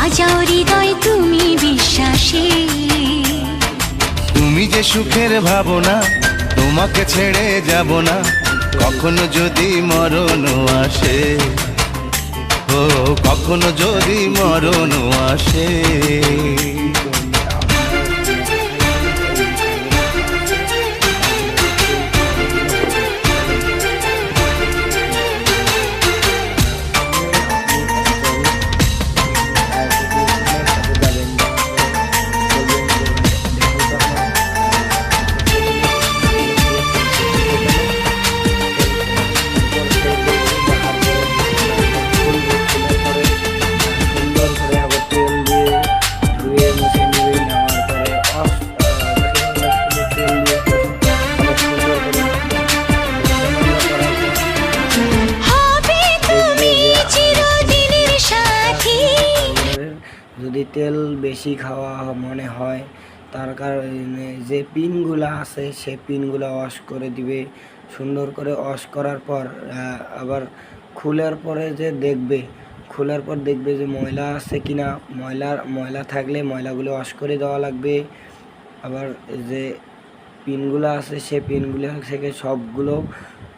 সাজাও হৃদয় তুমি বিশ্বাসে। তুমি যে সুখের ভাবনা, তোমাকে ছেড়ে যাব না কখনো যদি মরণ আসে। ও কখনো যদি মরণ আসে। যদি তেল বেশি খাওয়া মনে হয় তার কারণে যে পিনগুলো আছে সে পিনগুলো ওয়াশ করে দিবে। সুন্দর করে ওয়াশ করার পর আবার খোলার পরে যে দেখবে, খোলার পর দেখবে যে ময়লা আছে কিনা। ময়লা থাকলে ময়লাগুলো ওয়াশ করে দেওয়া লাগবে। আবার যে পিনগুলো আছে সে পিনগুলো থেকে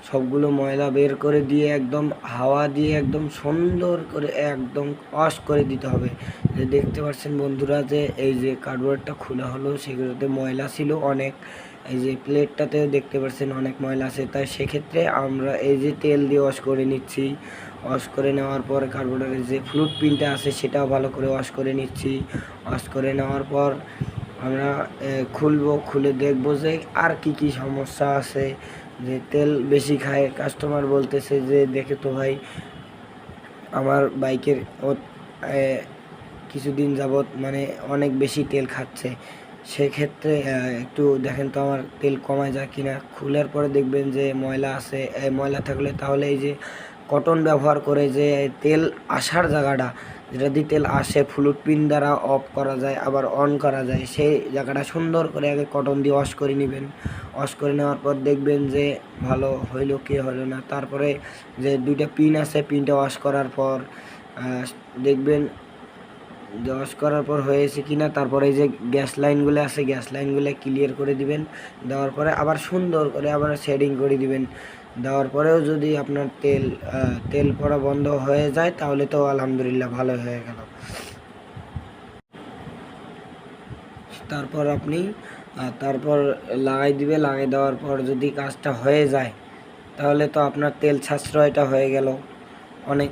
সবগুলো ময়লা বের করে দিয়ে একদম হাওয়া দিয়ে একদম সুন্দর করে একদম ওয়াশ করে দিতে হবে। যে দেখতে পাচ্ছেন বন্ধুরা যে এই যে কার্ডবোর্ডটা খোলা হলো, সেগুলোতে ময়লা ছিল অনেক। এই যে প্লেটটাতেও দেখতে পাচ্ছেন অনেক ময়লা আছে। তাই সেক্ষেত্রে আমরা এই যে তেল দিয়ে ওয়াশ করে নিচ্ছি। ওয়াশ করে নেওয়ার পর কার্ডবোর্ডের যে ফ্লুট পিনটা আছে সেটাও ভালো করে ওয়াশ করে নিচ্ছি। ওয়াশ করে নেওয়ার পর আমরা খুলে দেখবো যে আর কি সমস্যা আছে। যে তেল বেশি খায়, কাস্টমার বলতেছে যে দেখে তো ভাই আমার বাইকের কিছুদিন যাবত মানে অনেক বেশি তেল খাচ্ছে, সেক্ষেত্রে একটু দেখেন তো আমার তেল কমায় যায় কিনা। খোলার পরে দেখবেন যে ময়লা আছে। ময়লা থাকলে তাহলে এই যে কটন ব্যবহার করে যে তেল আসার জায়গাটা, যেটা দিয়ে তেল আসে ফ্লুট পিন দ্বারা অফ করা যায় আবার অন করা যায়, সেই জায়গাটা সুন্দর করে আগে কটন দিয়ে ওয়াশ করে নেবেন। ওয়াশ করে নেওয়ার পর দেখবেন যে ভালো হইলো কি হলো না। তারপরে যে দুইটা পিন আছে, পিনটা ওয়াশ করার পর দেখবেন ওয়াশ করার পর হয়েছে কিনা। তারপরে এই যে গ্যাস লাইনগুলো আছে, গ্যাস লাইনগুলো ক্লিয়ার করে দিবেন। দেওয়ার পরে আবার সুন্দর করে আবার শেডিং করে দিবেন। দেওয়ার পরেও যদি আপনার তেল পড়া বন্ধ হয়ে যায় তাহলে তো আলহামদুলিল্লাহ ভালো হয়ে গেল। তারপর লাগাই দিবে। লাগাই দেওয়ার পর যদি কাজটা হয়ে যায় তাহলে তো আপনার তেল সাশ্রয়টা হয়ে গেল অনেক।